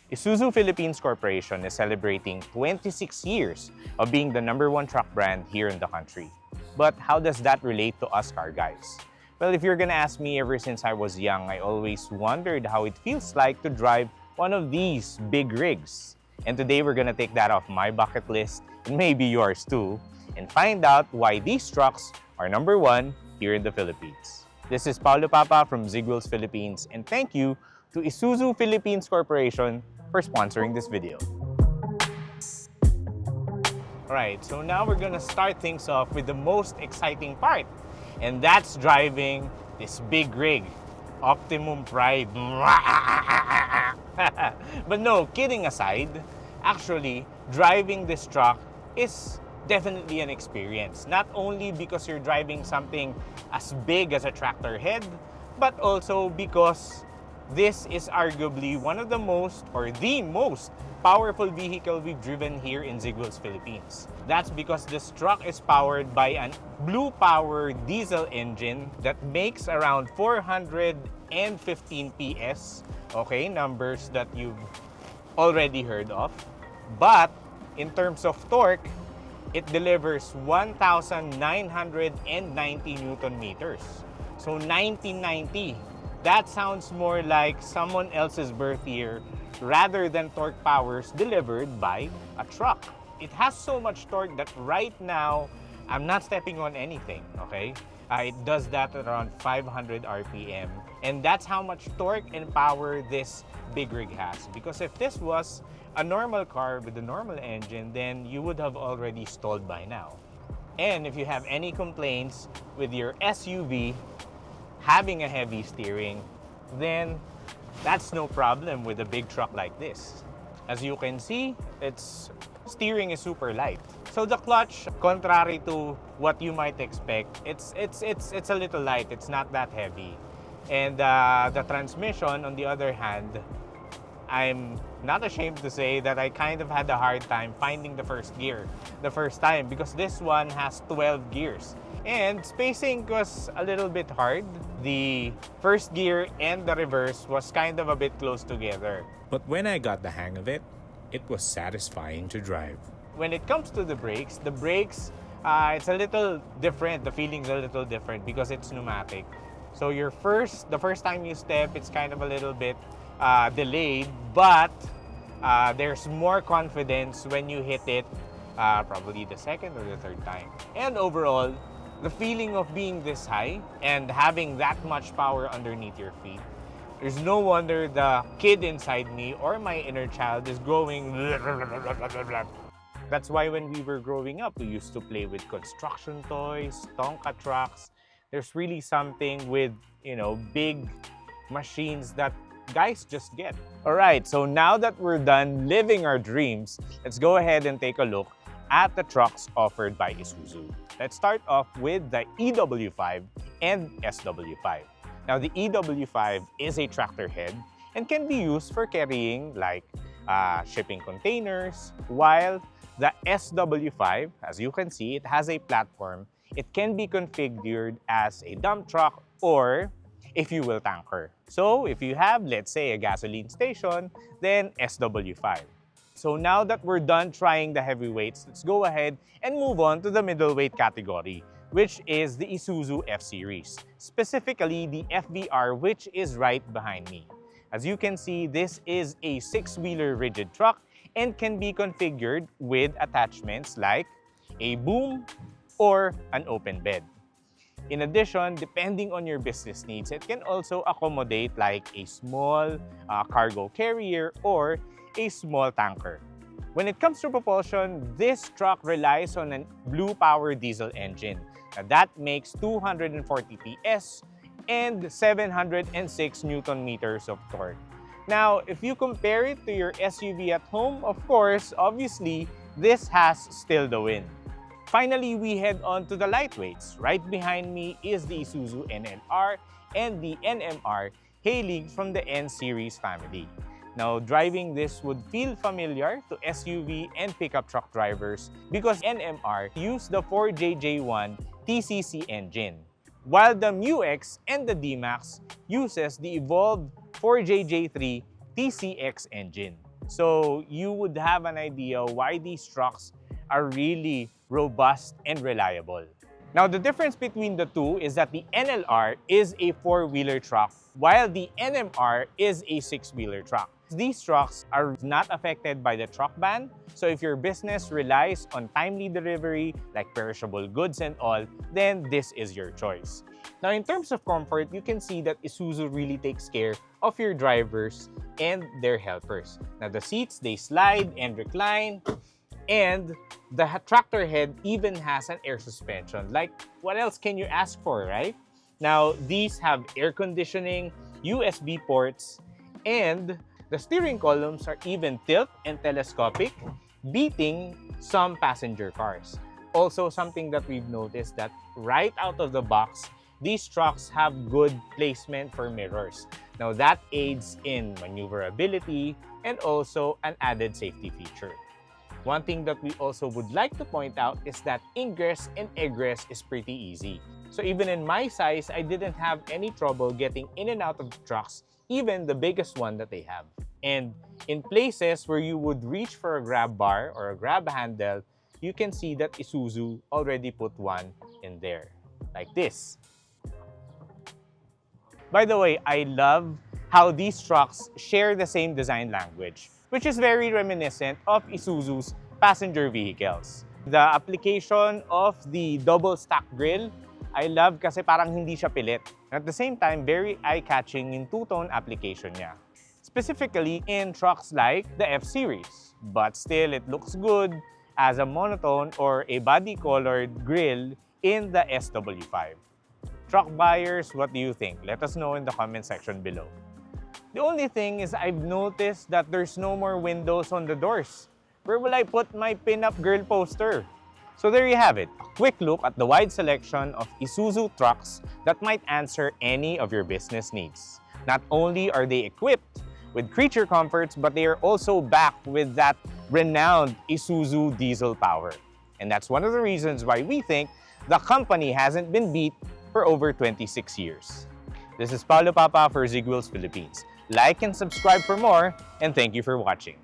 Isuzu Philippines Corporation is celebrating 26 years of being the #1 truck brand here in the country. But how does that relate to us car guys? Well, if you're gonna ask me, ever since I was young, I always wondered how it feels like to drive one of these big rigs. And today we're gonna take that off my bucket list, and maybe yours too, and find out why these trucks are #1 here in the Philippines. This is Paulo Papa from Zigwheels Philippines, and thank you to Isuzu Philippines Corporation for sponsoring this video. Alright, so now we're gonna start things off with the most exciting part, and that's driving this big rig, Optimus Prime. But no, kidding aside, actually, driving this truck is definitely an experience. Not only because you're driving something as big as a tractor head, but also because this is arguably one of the most, or the most, powerful vehicle we've driven here in Zigwheels, Philippines. That's because this truck is powered by a Blue Power diesel engine that makes around 415 PS. Okay, numbers that you've already heard of. But in terms of torque, it delivers 1,990 Newton meters. So 1990. That sounds more like someone else's birth year rather than torque powers delivered by a truck. It has so much torque that right now, I'm not stepping on anything, okay? It does that at around 500 RPM. And that's how much torque and power this big rig has. Because if this was a normal car with a normal engine, then you would have already stalled by now. And if you have any complaints with your SUV having a heavy steering, then that's no problem with a big truck like this. As you can see, its steering is super light. So the clutch, contrary to what you might expect, it's a little light. It's not that heavy. And the transmission, on the other hand, I'm not ashamed to say that I kind of had a hard time finding the first gear the first time because this one has 12 gears. And spacing was a little bit hard. The first gear and the reverse was kind of a bit close together. But when I got the hang of it, it was satisfying to drive. When it comes to the brakes, it's a little different. The feeling's a little different because it's pneumatic. So the first time you step, it's kind of a little bit delayed, but there's more confidence when you hit it probably the second or the third time. And overall, the feeling of being this high and having that much power underneath your feet, there's no wonder the kid inside me or my inner child is growing. That's why when we were growing up, we used to play with construction toys, Tonka trucks. There's really something with, big machines that guys just get. Alright, so now that we're done living our dreams, let's go ahead and take a look at the trucks offered by Isuzu. Let's start off with the EW5 and SW5. Now, the EW5 is a tractor head and can be used for carrying like shipping containers, while the SW5, as you can see, it has a platform. It can be configured as a dump truck or a fuel tanker. So if you have, let's say, a gasoline station, then SW5. So now that we're done trying the heavyweights, let's go ahead and move on to the middleweight category, which is the Isuzu F-Series, specifically the FVR, which is right behind me. As you can see, this is a 6-wheeler rigid truck and can be configured with attachments like a boom or an open bed. In addition, depending on your business needs, it can also accommodate like a small cargo carrier or a small tanker. When it comes to propulsion, this truck relies on a Blue Power diesel engine. Now, that makes 240 PS and 706 Newton meters of torque. Now, if you compare it to your SUV at home, of course, obviously, this has still the win. Finally, we head on to the lightweights. Right behind me is the Isuzu NLR and the NMR, hailing from the N-Series family. Now, driving this would feel familiar to SUV and pickup truck drivers because NMR used the 4JJ1 TCC engine, while the MU-X and the D-Max uses the evolved 4JJ3 TCX engine. So you would have an idea why these trucks are really robust and reliable. Now, the difference between the two is that the NLR is a four-wheeler truck, while the NMR is a six-wheeler truck. These trucks are not affected by the truck ban, so if your business relies on timely delivery, like perishable goods and all, then this is your choice. Now, in terms of comfort, you can see that Isuzu really takes care of your drivers and their helpers. Now, the seats, they slide and recline, and the tractor head even has an air suspension. Like, what else can you ask for, right? Now, these have air conditioning, USB ports, and the steering columns are even tilt and telescopic, beating some passenger cars. Also, something that we've noticed that right out of the box, these trucks have good placement for mirrors. Now, that aids in maneuverability and also an added safety feature. One thing that we also would like to point out is that ingress and egress is pretty easy. So even in my size, I didn't have any trouble getting in and out of the trucks, even the biggest one that they have. And in places where you would reach for a grab bar or a grab handle, you can see that Isuzu already put one in there, like this. By the way, I love how these trucks share the same design language, which is very reminiscent of Isuzu's passenger vehicles. The application of the double stack grille, I love kasi parang hindi siya pilit. At the same time, very eye-catching yung two-tone application niya. Specifically in trucks like the F-Series. But still, it looks good as a monotone or a body-colored grille in the SW5. Truck buyers, what do you think? Let us know in the comment section below. The only thing is I've noticed that there's no more windows on the doors. Where will I put my pin-up girl poster? So there you have it, a quick look at the wide selection of Isuzu trucks that might answer any of your business needs. Not only are they equipped with creature comforts, but they are also backed with that renowned Isuzu diesel power. And that's one of the reasons why we think the company hasn't been beat for over 26 years. This is Paulo Papa for Zigwheels Philippines. Like and subscribe for more, and thank you for watching.